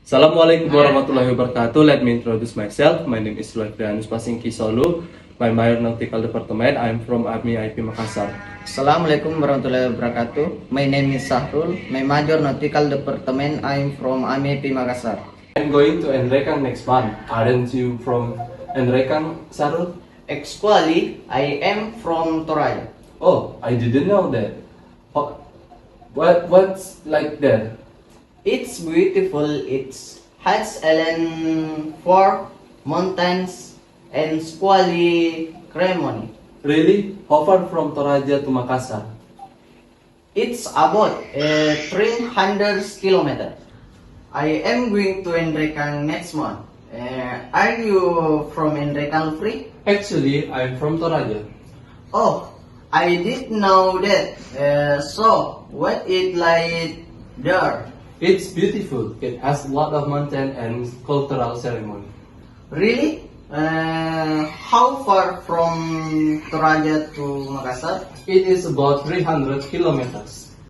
Assalamualaikum warahmatullahi wabarakatuh. Let me introduce myself. My name is Luifianus Pasingki Solu. My minor nautical department. I'm from Army IP Makassar. Assalamualaikum warahmatullahi wabarakatuh. My name is Sahrul. My major nautical department. I'm from AMEP Makassar. I'm going to Nrekang next month. Aren't you from Nrekang, Sarul? Actually, I am from Toraja. Oh, I didn't know that. What's like there? It's beautiful. It has island for mountains and squally ceremony. Really? How far from Toraja to Makassar? It's about 300 kilometers. I am going to Nrekang next month. Are you from Nrekang free? Actually, I'm from Toraja. Oh, I did know that. So, what it like there? It's beautiful. It has a lot of mountain and cultural ceremony. Really? How far from Toraja to Makassar? It is about 300 kilometers.